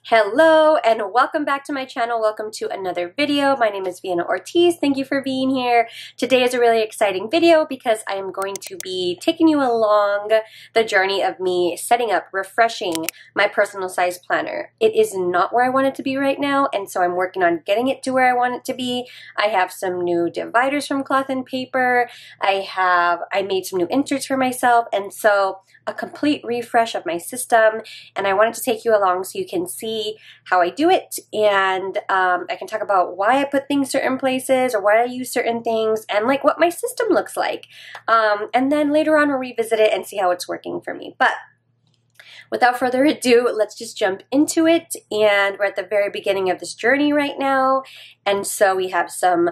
Hello and welcome back to my channel. Welcome to another video. My name is Vienna Ortiz. Thank you for being here. Today is a really exciting video because I am going to be taking you along the journey of me setting up, refreshing my personal size planner. It is not where I want it to be right now, and so I'm working on getting it to where I want it to be. I have some new dividers from Cloth and Paper. I made some new inserts for myself, and so a complete refresh of my system, and I wanted to take you along so you can see how I do it, and I can talk about why I put things certain places or why I use certain things and like what my system looks like. And then later on we'll revisit it and see how it's working for me. But without further ado, let's just jump into it. And we're at the very beginning of this journey right now. And so we have some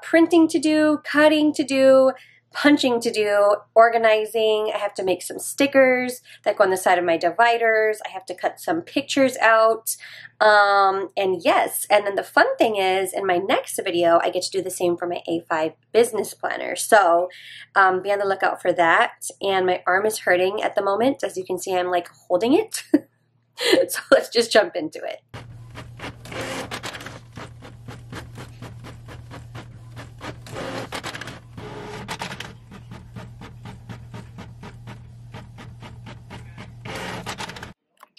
printing to do, cutting to do, punching to do, organizing. I have to make some stickers that go on the side of my dividers. I have to cut some pictures out. And yes, and then the fun thing is in my next video, I get to do the same for my A5 business planner. So be on the lookout for that. And my arm is hurting at the moment. As you can see, I'm like holding it. So let's just jump into it.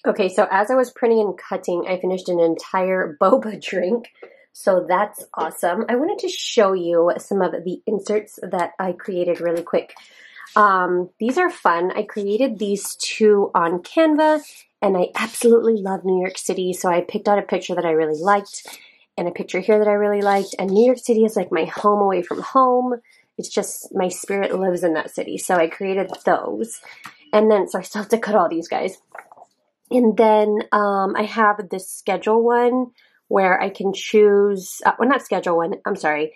Okay, so as I was printing and cutting, I finished an entire boba drink, so that's awesome. I wanted to show you some of the inserts that I created really quick. These are fun. I created these two on Canva, and I absolutely love New York City, so I picked out a picture that I really liked, and a picture here that I really liked, and New York City is like my home away from home. It's just, my spirit lives in that city, so I created those. And then, so I still have to cut all these guys. And then I have this schedule one where I can choose, well, not schedule one, I'm sorry,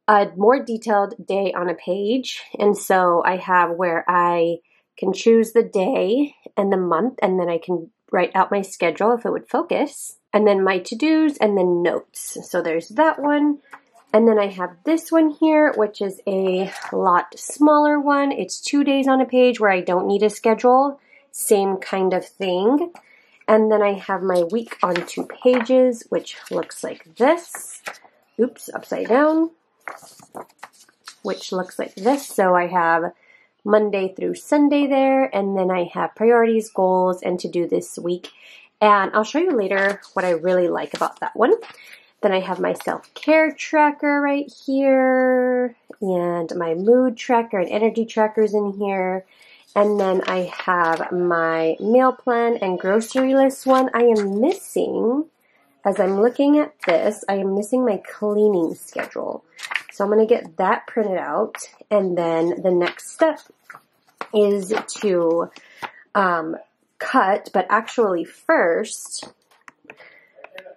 a more detailed day on a page. And so I have where I can choose the day and the month, and then I can write out my schedule if it would focus, and then my to-dos, and then notes. So there's that one. And then I have this one here, which is a lot smaller one. It's 2 days on a page where I don't need a schedule. Same kind of thing. And then I have my week on 2 pages, which looks like this. Oops, upside down. Which looks like this. So I have Monday through Sunday there, and then I have priorities, goals, and to do this week. And I'll show you later what I really like about that one. Then I have my self-care tracker right here, and my mood tracker and energy trackers in here. And then I have my meal plan and grocery list one. I am missing, as I'm looking at this, I am missing my cleaning schedule. So I'm going to get that printed out. And then the next step is to cut, but actually first,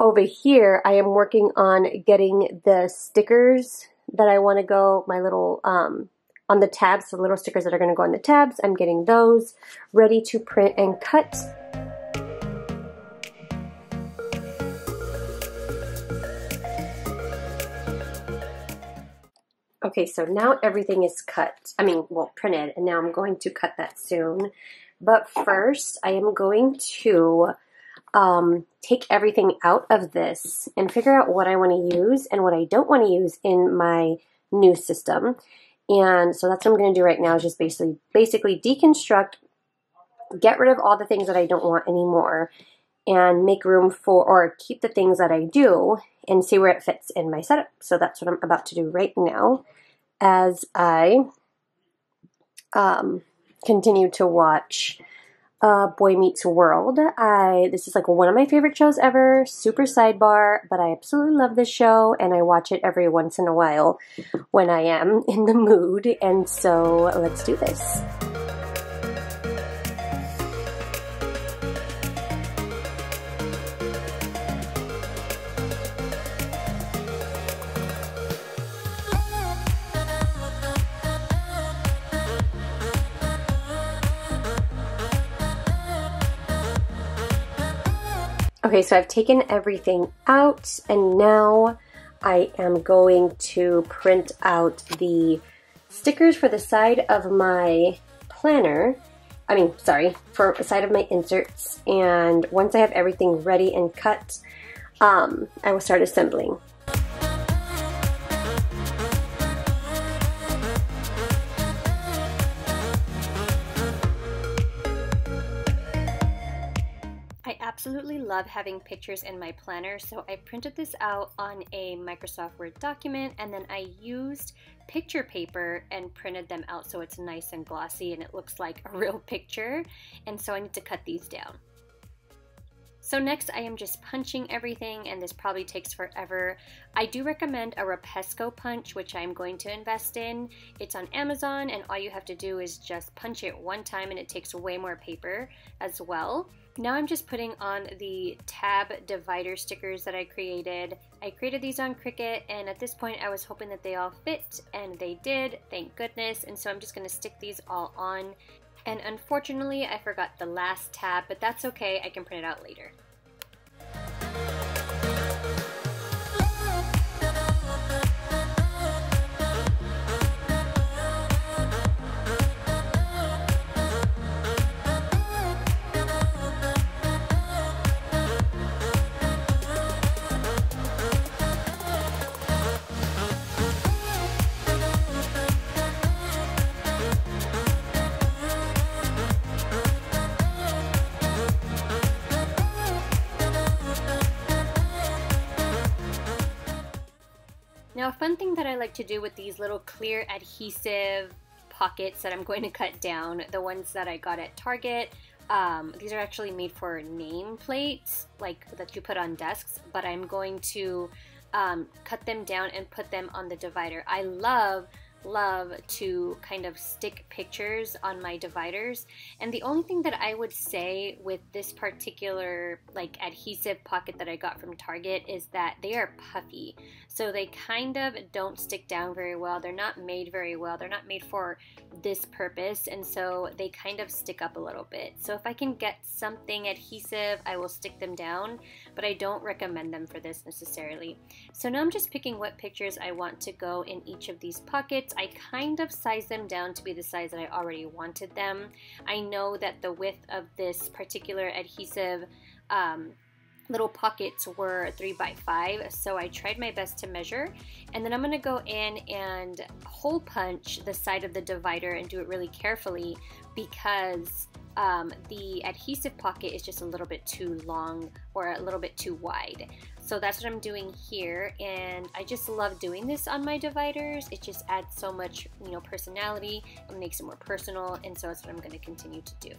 over here, I am working on getting the stickers that I want to go, my little, on the tabs, the little stickers that are going to go on the tabs. I'm getting those ready to print and cut. Okay, so now everything is cut. Well, printed, and now I'm going to cut that soon. But first, I am going to take everything out of this and figure out what I want to use and what I don't want to use in my new system. And so that's what I'm going to do right now, is just basically deconstruct, get rid of all the things that I don't want anymore, and make room for, or keep the things that I do, and see where it fits in my setup. So that's what I'm about to do right now as I continue to watch Boy Meets World. This is like one of my favorite shows ever, super sidebar, but I absolutely love this show, and I watch it every once in a while when I am in the mood, and so let's do this. Okay, so I've taken everything out, and now I am going to print out the stickers for the side of my planner, for a side of my inserts. And once I have everything ready and cut, I will start assembling. I absolutely love having pictures in my planner, so I printed this out on a Microsoft Word document, and then I used picture paper and printed them out so it's nice and glossy and it looks like a real picture. And so I need to cut these down. So next I am just punching everything, and this probably takes forever. I do recommend a Rapesco punch, which I'm going to invest in. It's on Amazon, and all you have to do is just punch it one time, and it takes way more paper as well. Now I'm just putting on the tab divider stickers that I created. I created these on Cricut, and at this point I was hoping that they all fit, and they did, thank goodness. And so I'm just going to stick these all on. And unfortunately, I forgot the last tab, but that's okay, I can print it out later. Now, a fun thing that I like to do with these little clear adhesive pockets that I'm going to cut down, the ones that I got at Target, these are actually made for name plates, like that you put on desks, but I'm going to cut them down and put them on the divider. I love to kind of stick pictures on my dividers, and the only thing that I would say with this particular like adhesive pocket that I got from Target is that they are puffy, so they kind of don't stick down very well. They're not made very well. They're not made for this purpose, and so they kind of stick up a little bit. So if I can get something adhesive, I will stick them down, but I don't recommend them for this necessarily. So now I'm just picking what pictures I want to go in each of these pockets. I kind of sized them down to be the size that I already wanted them. I know that the width of this particular adhesive little pockets were 3 by 5, so I tried my best to measure. And then I'm going to go in and hole punch the side of the divider and do it really carefully, because the adhesive pocket is just a little bit too long or a little bit too wide. So that's what I'm doing here, and I just love doing this on my dividers. It just adds so much, personality. It makes it more personal, and so that's what I'm going to continue to do.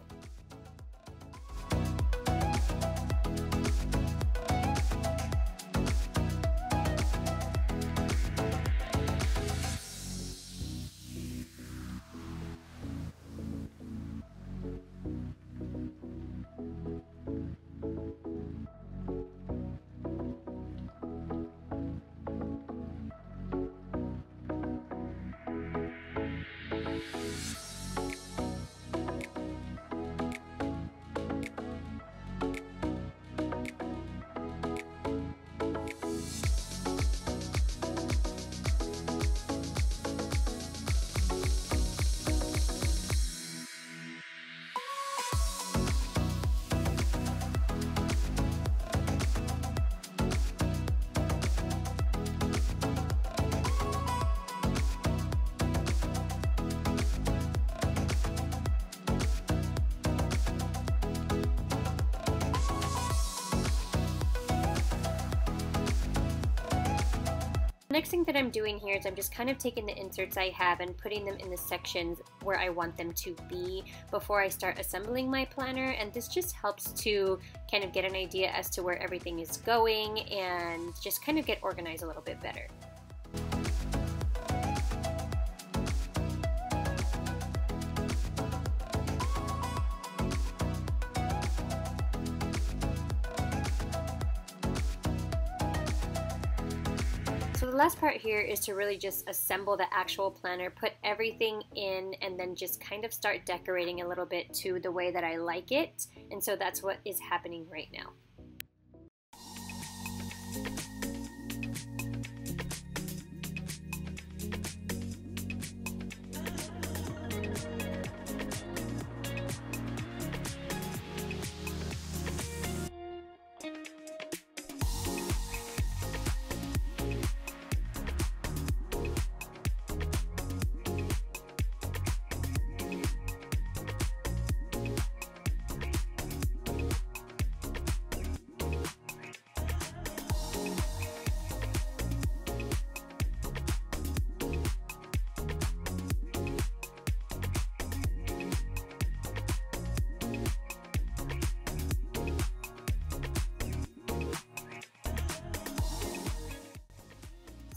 Next thing that I'm doing here is I'm just kind of taking the inserts I have and putting them in the sections where I want them to be before I start assembling my planner, and this just helps to kind of get an idea as to where everything is going and just kind of get organized a little bit better. So the last part here is to really just assemble the actual planner, put everything in, and then just kind of start decorating a little bit to the way that I like it. And so that's what is happening right now.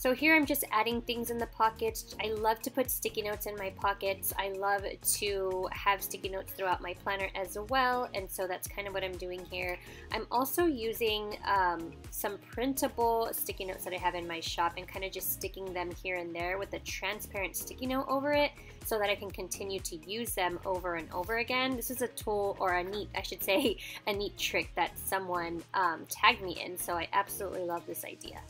So here I'm just adding things in the pockets. I love to put sticky notes in my pockets. I love to have sticky notes throughout my planner as well, and so that's kind of what I'm doing here. I'm also using some printable sticky notes that I have in my shop and kind of just sticking them here and there with a transparent sticky note over it so that I can continue to use them over and over again. This is a tool, or a neat, I should say, a neat trick that someone tagged me in, so I absolutely love this idea.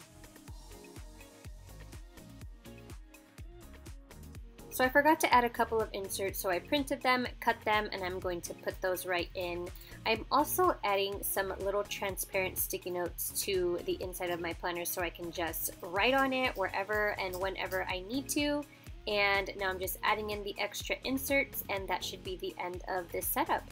So I forgot to add a couple of inserts, so I printed them, cut them, and I'm going to put those right in. I'm also adding some little transparent sticky notes to the inside of my planner so I can just write on it wherever and whenever I need to. And now I'm just adding in the extra inserts, and that should be the end of this setup.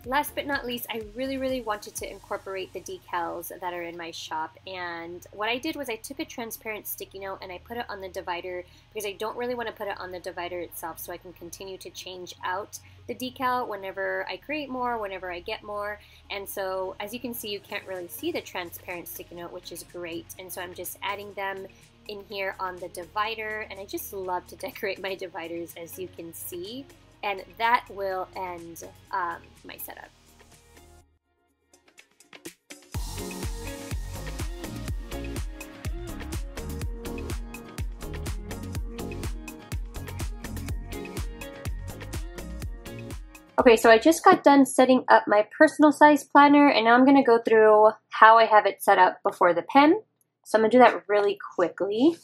Last but not least, I really wanted to incorporate the decals that are in my shop, and what I did was I took a transparent sticky note and I put it on the divider because I don't really want to put it on the divider itself, so I can continue to change out the decal whenever I create more, whenever I get more. And so as you can see, you can't really see the transparent sticky note, which is great, and so I'm just adding them in here on the divider, and I just love to decorate my dividers, as you can see. And that will end my setup. Okay, so I just got done setting up my personal size planner, and now I'm going to go through how I have it set up before the pen. So I'm going to do that really quickly.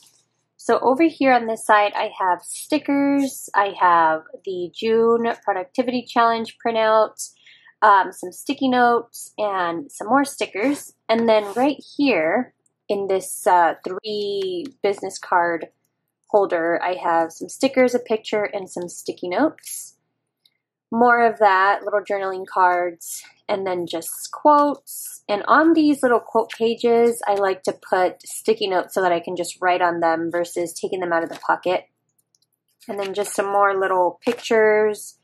So over here on this side, I have stickers, I have the June Productivity Challenge printout, some sticky notes, and some more stickers. And then right here in this 3 business card holder, I have some stickers, a picture, and some sticky notes. More of that, little journaling cards, and then just quotes. And on these little quote pages, I like to put sticky notes so that I can just write on them versus taking them out of the pocket. And then just some more little pictures.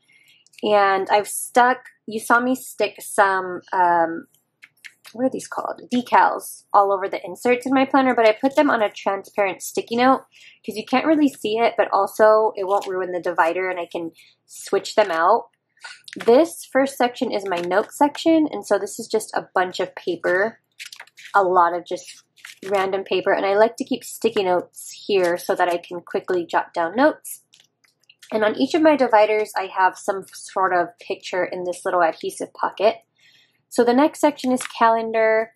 And I've stuck, you saw me stick some, what are these called? Decals all over the inserts in my planner, but I put them on a transparent sticky note because you can't really see it, but also it won't ruin the divider and I can switch them out. This first section is my note section, and so this is just a bunch of paper, a lot of just random paper, and I like to keep sticky notes here so that I can quickly jot down notes. And on each of my dividers, I have some sort of picture in this little adhesive pocket. So the next section is calendar,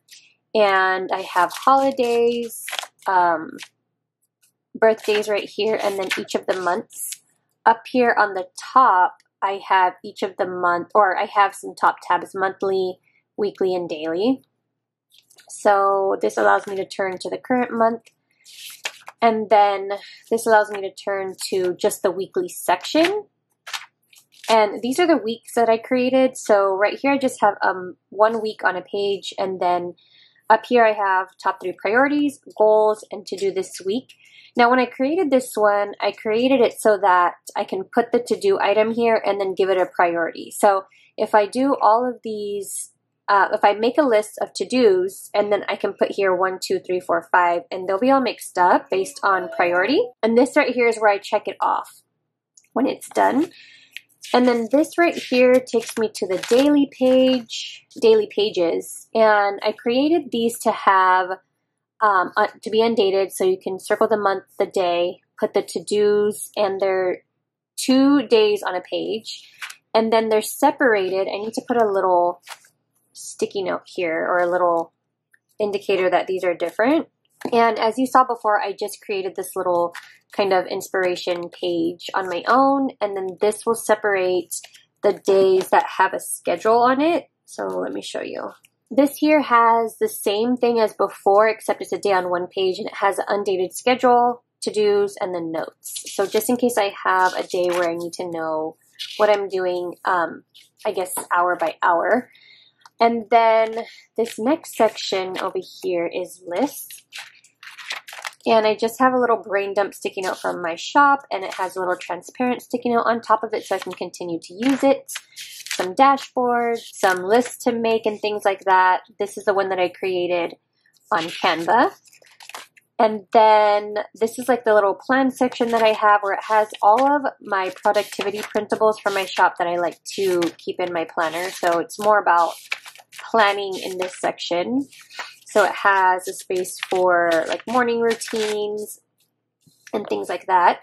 and I have holidays, birthdays right here, and then each of the months. Up here on the top, I have each of the month, or I have some top tabs, monthly, weekly, and daily. So this allows me to turn to the current month. And then this allows me to turn to just the weekly section. And these are the weeks that I created. So right here I just have 1 week on a page, and then up here I have top 3 priorities, goals, and to do this week. Now when I created this one, I created it so that I can put the to-do item here and then give it a priority. So if I do all of these, if I make a list of to-dos, and then I can put here 1, 2, 3, 4, 5, and they'll be all mixed up based on priority. And this right here is where I check it off when it's done. And then this right here takes me to the daily page, daily pages. And I created these to have, to be undated, so you can circle the month, the day, put the to-dos, and they're 2 days on a page. And then they're separated. I need to put a little sticky note here, or a little indicator that these are different. And as you saw before, I just created this little kind of inspiration page on my own, and then this will separate the days that have a schedule on it. So let me show you. This here has the same thing as before, except it's a day on one page, and it has an undated schedule, to-dos, and then notes. So just in case I have a day where I need to know what I'm doing, I guess hour by hour. And then this next section over here is lists. And I just have a little brain dump sticky note from my shop, and it has a little transparent sticky note on top of it so I can continue to use it. Some dashboards, some lists to make and things like that. This is the one that I created on Canva. And then this is like the little plan section that I have where it has all of my productivity printables from my shop that I like to keep in my planner. So it's more about planning in this section. So it has a space for like morning routines and things like that.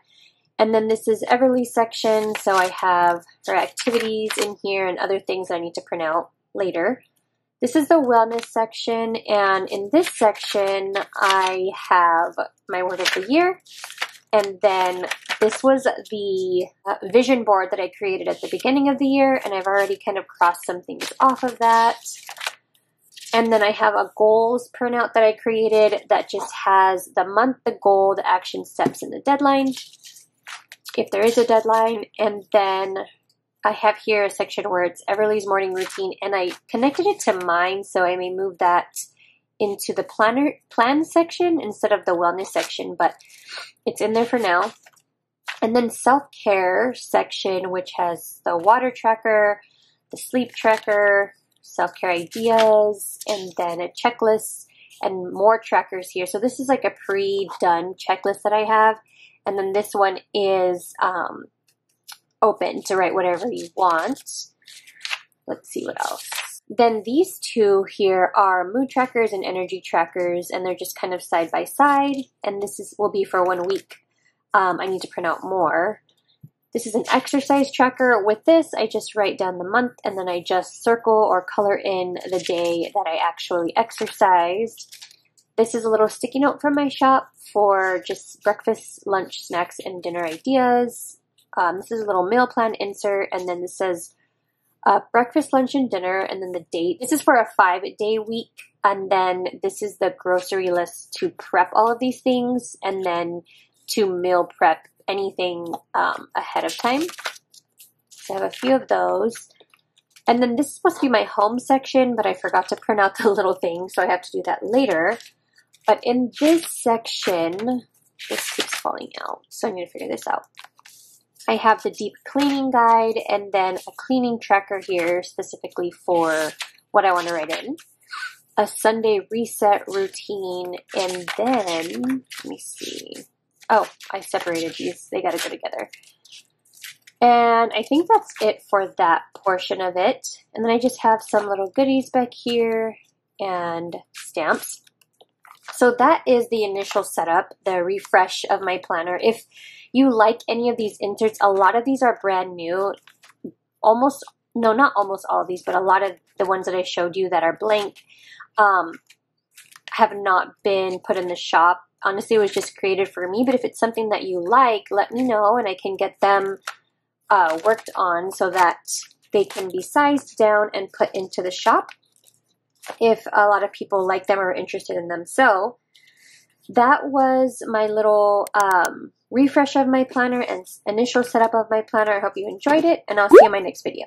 And then this is Everly's section. So I have her activities in here and other things I need to print out later. This is the wellness section, and in this section, I have my word of the year, and then this was the vision board that I created at the beginning of the year, and I've already kind of crossed some things off of that. And then I have a goals printout that I created that just has the month, the goal, the action steps, and the deadline, if there is a deadline. And then I have here a section where it's Everly's morning routine, and I connected it to mine, so I may move that into the plan section instead of the wellness section, but it's in there for now. And then self-care section, which has the water tracker, the sleep tracker, self-care ideas, and then a checklist and more trackers here. So this is like a pre-done checklist that I have, and then this one is open to write whatever you want. Let's see what else. Then these two here are mood trackers and energy trackers, and they're just kind of side by side. And this will be for 1 week. I need to print out more. This is an exercise tracker. With this, I just write down the month, and then I just circle or color in the day that I actually exercised. This is a little sticky note from my shop for just breakfast, lunch, snacks, and dinner ideas. This is a little meal plan insert, and then this says breakfast, lunch, and dinner, and then the date. This is for a 5-day week, and then this is the grocery list to prep all of these things, and then to meal prep anything ahead of time. So I have a few of those. And then this is supposed to be my home section, but I forgot to print out the little thing, so I have to do that later. But in this section, this keeps falling out, so I'm going to figure this out. I have the deep cleaning guide, and then a cleaning tracker here specifically for what I want to write in. A Sunday reset routine, and then, let me see. Oh, I separated these. They got to go together. And I think that's it for that portion of it. And then I just have some little goodies back here and stamps. So that is the initial setup, the refresh of my planner. If you like any of these inserts, a lot of these are brand new. Not almost all of these, but a lot of the ones that I showed you that are blank have not been put in the shop. Honestly, it was just created for me, but if it's something that you like, let me know and I can get them worked on so that they can be sized down and put into the shop if a lot of people like them or are interested in them. So that was my little refresh of my planner and initial setup of my planner. I hope you enjoyed it, and I'll see you in my next video.